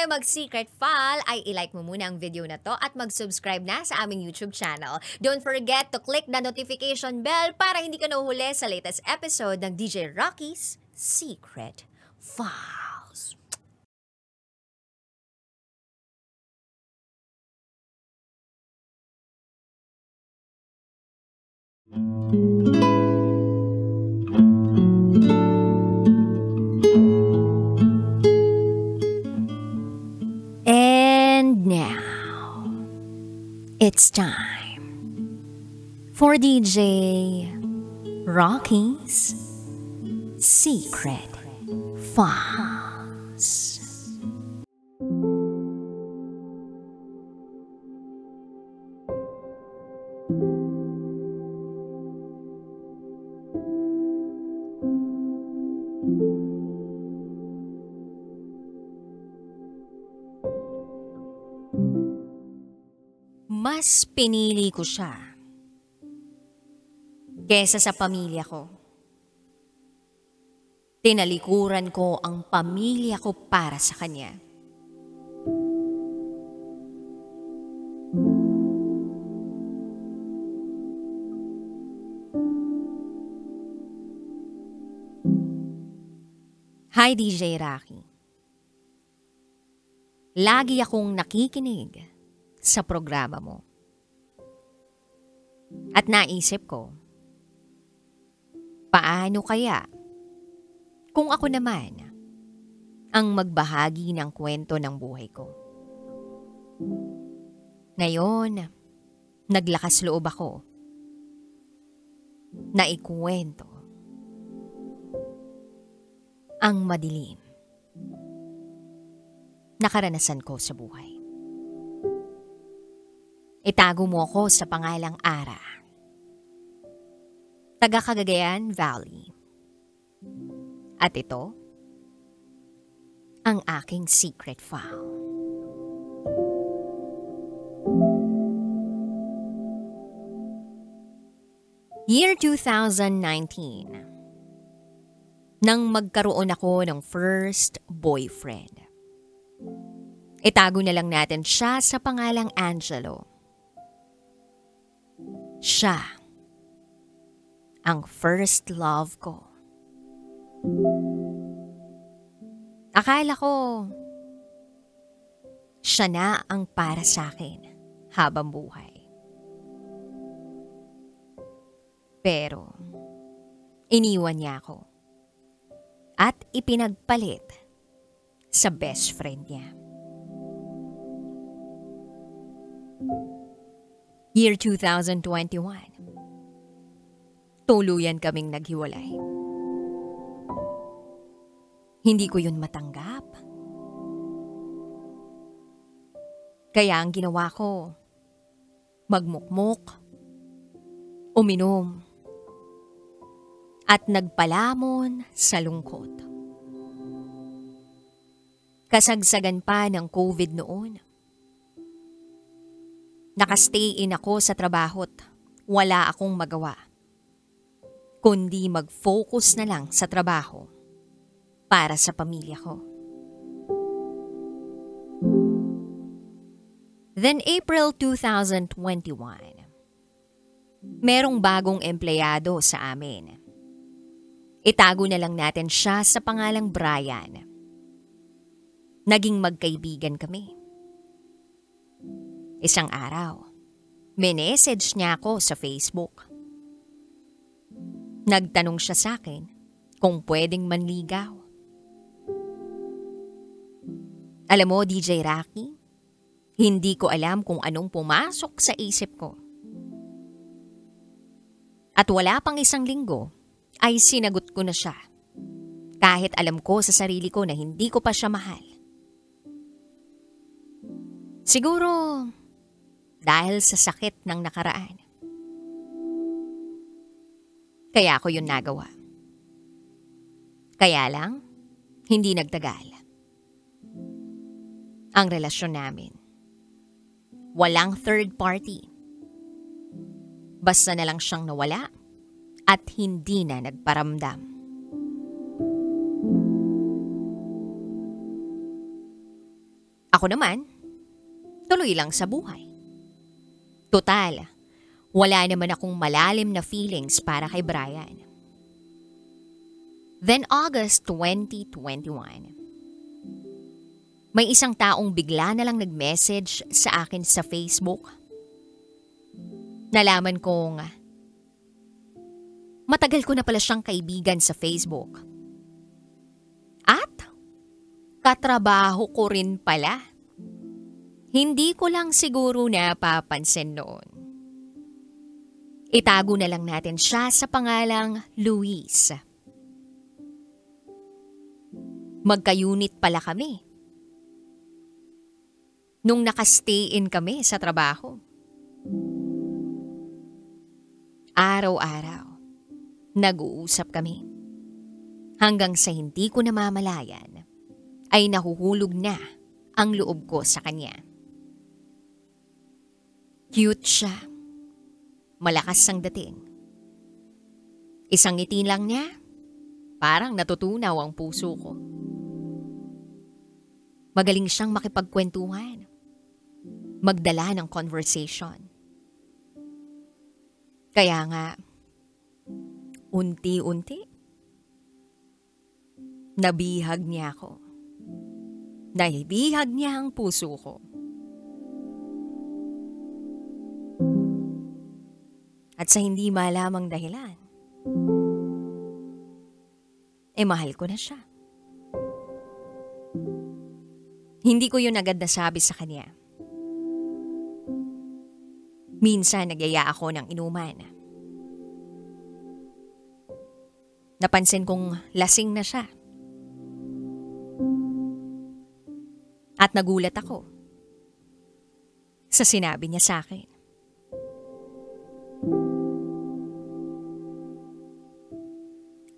tayo mag-secret file, ay ilike mo muna ang video na to at mag-subscribe na sa aming YouTube channel. Don't forget to click the notification bell para hindi ka nahuhuli sa latest episode ng DJ Rocky's Secret Files. And now, it's time for DJ Rocky's Secret Files. Mas pinili ko siya kesa sa pamilya ko. Tinalikuran ko ang pamilya ko para sa kanya. Hi DJ Rocky. Lagi akong nakikinig sa programa mo. At naisip ko, paano kaya kung ako naman ang magbahagi ng kwento ng buhay ko? Ngayon, naglakas loob ako na ikwento ang madilim na karanasan ko sa buhay. Itago mo ako sa pangalang Ara. Taga Cagayan Valley. At ito, ang aking secret file. Year 2019. Nang magkaroon ako ng first boyfriend. Itago na lang natin siya sa pangalang Angelo. Siya ang first love ko. Akala ko siya na ang para sa akin habang buhay. Pero iniwan niya ako at ipinagpalit sa best friend niya. Year 2021. Tuluyan kaming naghiwalay. Hindi ko yun matanggap. Kaya ang ginawa ko, magmukmok, uminom, at nagpalamon sa lungkot. Kasagsagan pa ng COVID noon. Nakastay in ako sa trabaho't wala akong magawa, kundi mag-focus na lang sa trabaho para sa pamilya ko. Then April 2021, merong bagong empleyado sa amin. Itago na lang natin siya sa pangalang Brian. Naging magkaibigan kami. Isang araw, minessage niya ako sa Facebook. Nagtanong siya sa akin kung pwedeng manligaw. Alam mo, DJ Rocky, hindi ko alam kung anong pumasok sa isip ko. At wala pang isang linggo, ay sinagot ko na siya. Kahit alam ko sa sarili ko na hindi ko pa siya mahal. Siguro, dahil sa sakit ng nakaraan. Kaya ako yun nagawa. Kaya lang, hindi nagtagal. Ang relasyon namin. Walang third party. Basta na lang siyang nawala at hindi na nagparamdam. Ako naman, tuloy lang sa buhay. Total, wala naman akong malalim na feelings para kay Brian. Then August 2021. May isang taong bigla na lang nag-message sa akin sa Facebook. Nalaman kong matagal ko na pala siyang kaibigan sa Facebook. At katrabaho ko rin pala. Hindi ko lang siguro napapansin noon. Itago na lang natin siya sa pangalang Luis. Magka-unit pala kami. Nung nakastay in kami sa trabaho. Araw-araw, nag-uusap kami. Hanggang sa hindi ko namamalayan, ay nahuhulog na ang loob ko sa kanya. Cute siya. Malakas ang dating. Isang ngiti lang niya, parang natutunaw ang puso ko. Magaling siyang makipagkwentuhan. Magdala ng conversation. Kaya nga, unti-unti, nabihag niya ako. Nabihag niya ang puso ko. At sa hindi malamang dahilan, mahal ko na siya. Hindi ko yun agad nasabi sa kanya. Minsan nagyaya ako ng inuman. Napansin kong lasing na siya. At nagulat ako sa sinabi niya sa akin.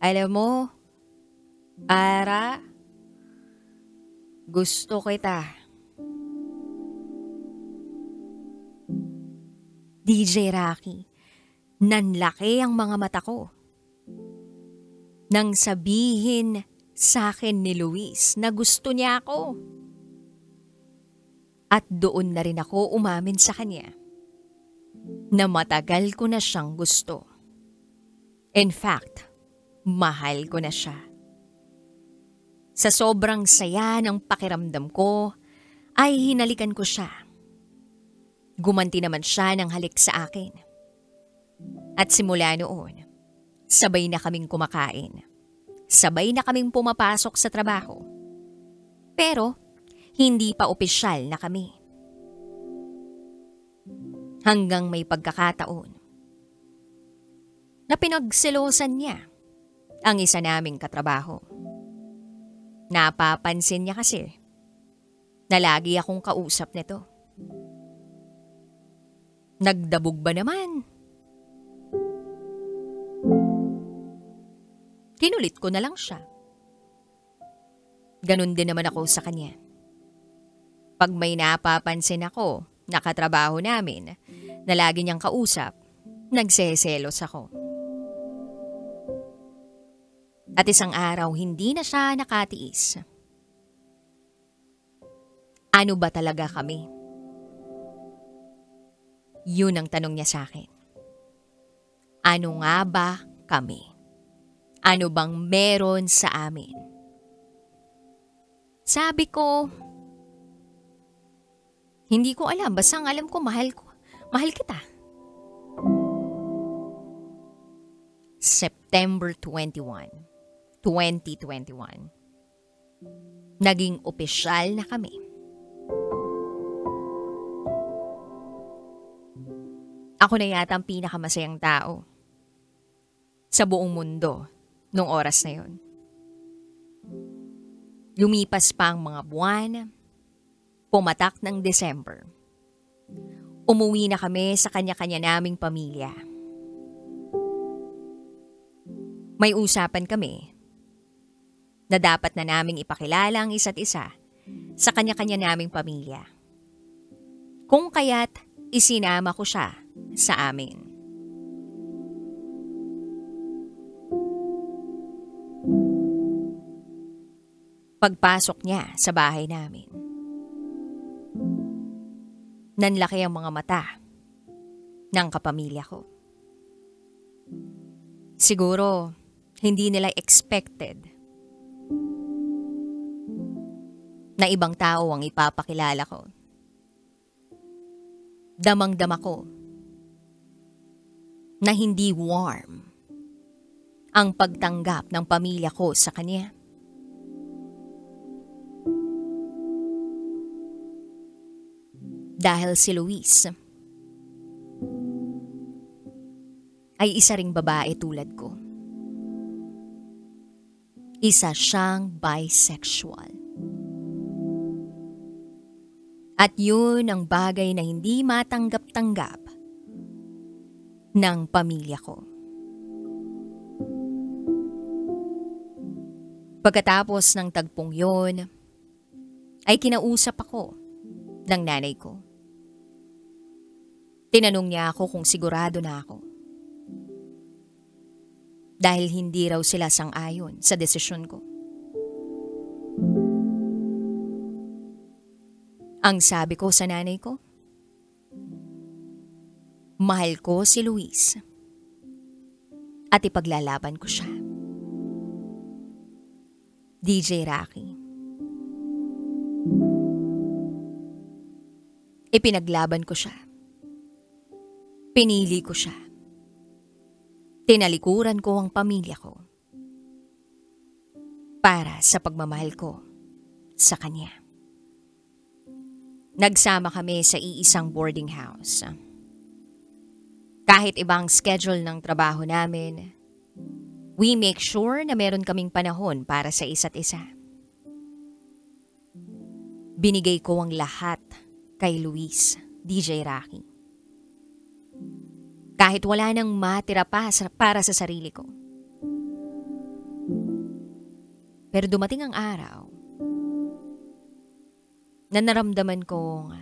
Alam mo, Ara, gusto kita. DJ Rocky, nanlaki ang mga mata ko. Nang sabihin sa akin ni Luis na gusto niya ako. At doon na rin ako umamin sa kanya na matagal ko na siyang gusto. In fact, mahal ko na siya. Sa sobrang saya ng pakiramdam ko, ay hinalikan ko siya. Gumanti naman siya ng halik sa akin. At simula noon, sabay na kaming kumakain. Sabay na kaming pumapasok sa trabaho. Pero, hindi pa opisyal na kami. Hanggang may pagkakataon na pinagselosan niya ang isa naming katrabaho. Napapansin niya kasi na lagi akong kausap nito. Nagdabog ba naman? Kinulit ko na lang siya. Ganon din naman ako sa kanya. Pag may napapansin ako na katrabaho namin na lagi niyang kausap, nagseselos ako. At isang araw hindi na siya nakatiis. Ano ba talaga kami? Yun ang tanong niya sa akin. Ano nga ba kami? Ano bang meron sa amin? Sabi ko, hindi ko alam. Basta ang alam ko, mahal kita. September 21, 2021. Naging opisyal na kami. Ako na yata ang pinakamasayang tao sa buong mundo noong oras na yon. Lumipas pa ang mga buwan, pumatak ng December. Umuwi na kami sa kanya-kanya naming pamilya. May usapan kami na dapat na naming ipakilala ang isa't isa sa kanya-kanya naming pamilya. Kung kaya't isinama ko siya sa amin. Pagpasok niya sa bahay namin, Nanlaki ang mga mata ng kapamilya ko. Siguro, hindi nila expected na ibang tao ang ipapakilala ko. Damang-dama ko na hindi warm ang pagtanggap ng pamilya ko sa kanya. Dahil si Luis ay isa ring babae tulad ko. Isa siyang bisexual. At yun ang bagay na hindi matanggap-tanggap ng pamilya ko. Pagkatapos ng tagpong yun, ay kinausap ako ng nanay ko. Tinanong niya ako kung sigurado na ako. Dahil hindi raw sila sang-ayon sa desisyon ko. Ang sabi ko sa nanay ko, mahal ko si Luis at ipaglalaban ko siya. DJ Rocky. Ipinaglaban ko siya. Pinili ko siya. Tinalikuran ko ang pamilya ko para sa pagmamahal ko sa kanya. Nagsama kami sa iisang boarding house. Kahit ibang schedule ng trabaho namin, we make sure na meron kaming panahon para sa isa't isa. Binigay ko ang lahat kay Luis, DJ Rocky. Kahit wala nang matira pa para sa sarili ko. Pero dumating ang araw na naramdaman kong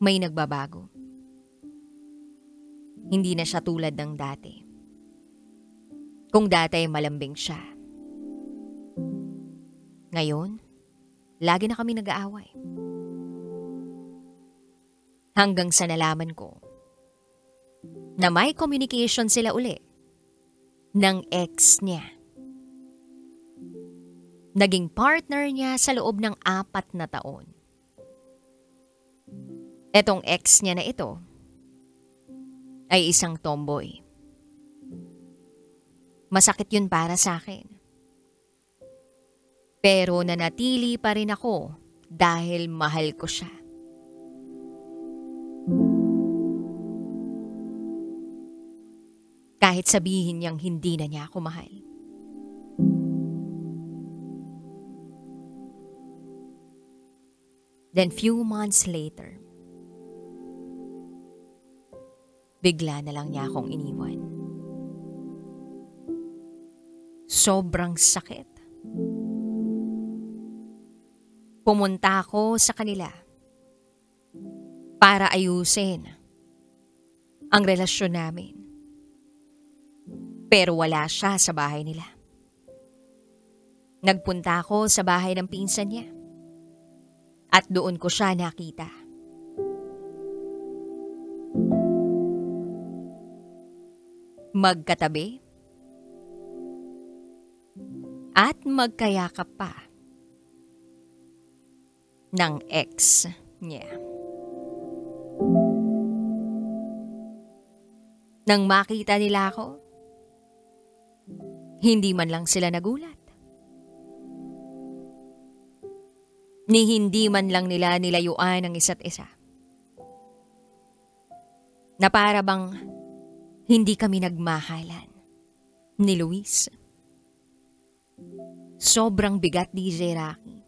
may nagbabago. Hindi na siya tulad ng dati. Kung dati ay malambing siya. Ngayon, lagi na kami nag-aaway. Hanggang sa nalaman ko na may communication sila uli ng ex niya. Naging partner niya sa loob ng 4 na taon. Etong ex niya na ito ay isang tomboy. Masakit yun para sa akin. Pero nanatili pa rin ako dahil mahal ko siya. Kahit sabihin niyang hindi na niya ako mahal. Then few months later, bigla na lang niya akong iniwan. Sobrang sakit. Pumunta ako sa kanila para ayusin ang relasyon namin. Pero wala siya sa bahay nila. Nagpunta ako sa bahay ng pinsan niya. At doon ko siya nakita. Magkatabi. At magkayakap pa. Ng ex niya. Nang makita nila ako, hindi man lang sila nagulat. Ni hindi man lang nila nilayuan ang isa't isa. Na para bang hindi kami nagmahalan ni Luis. Sobrang bigat, DJ Rocky.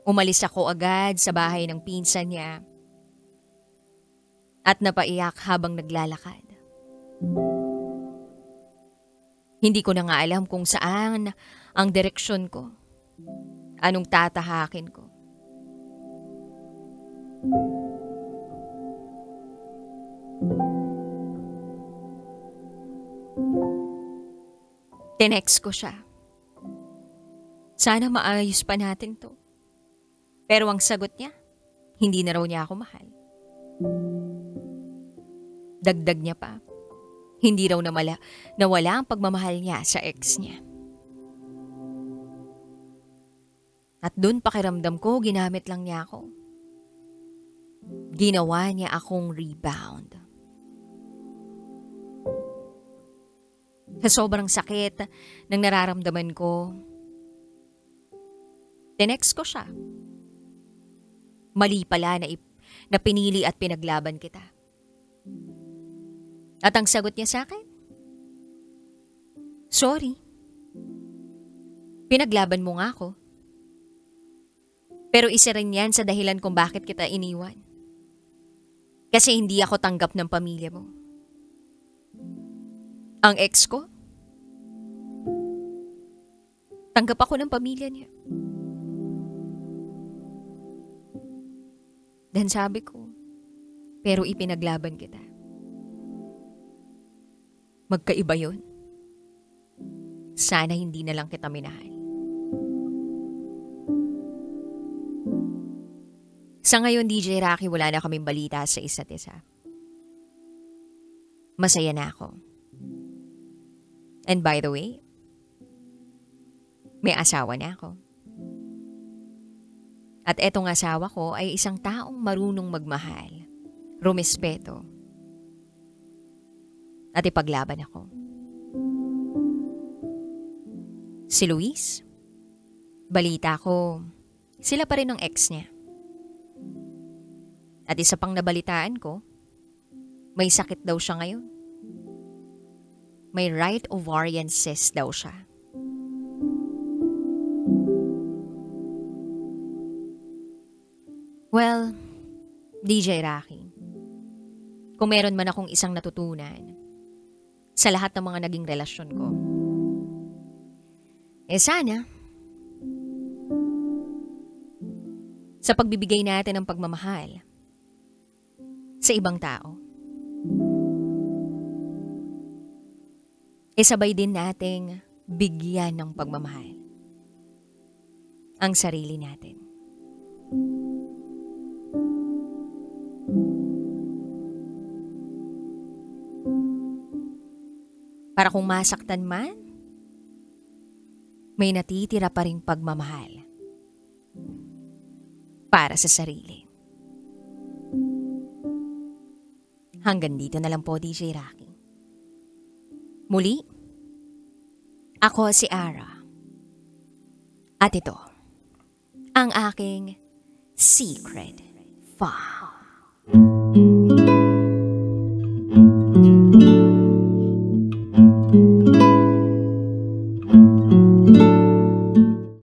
Umalis ako agad sa bahay ng pinsan niya at napaiyak habang naglalakad. Hindi ko na nga alam kung saan ang direksyon ko. Anong tatahakin ko? Tinext ko siya. Sana maayos pa natin to. Pero ang sagot niya, hindi na raw niya ako mahal. Dagdag niya pa, hindi raw nawala ang pagmamahal niya sa ex niya. At dun pakiramdam ko, ginamit lang niya ako. Ginawa niya akong rebound. Sa sobrang sakit ng nararamdaman ko, tinext ko siya. Mali pala na pinili at pinaglaban kita. At ang sagot niya sa akin, sorry. Pinaglaban mo nga ako. Pero isa rin yan sa dahilan kung bakit kita iniwan. Kasi hindi ako tanggap ng pamilya mo. Ang ex ko, tanggap ako ng pamilya niya. Dan sabi ko, pero ipinaglaban kita. Magkaiba yun. Sana hindi na lang kita minahal. Sa ngayon, DJ Rocky, wala na kaming balita sa isa't isa. Masaya na ako. And by the way, may asawa na ako. At etong asawa ko ay isang taong marunong magmahal, rumespeto, at ipaglaban ako. Si Luis, balita ko, sila pa rin ang ex niya. At isa pang nabalitaan ko, may sakit daw siya ngayon. May right ovarian cyst daw siya. Well, DJ Rocky, kung meron man akong isang natutunan sa lahat ng mga naging relasyon ko, sana, sa pagbibigay natin ng pagmamahal sa ibang tao, sabay din nating bigyan ng pagmamahal ang sarili natin. Para kung masaktan man, may natitira pa ring pagmamahal para sa sarili. Hanggang dito na lang po, DJ Rocky. Muli, ako si Ara. At ito, ang aking secret file.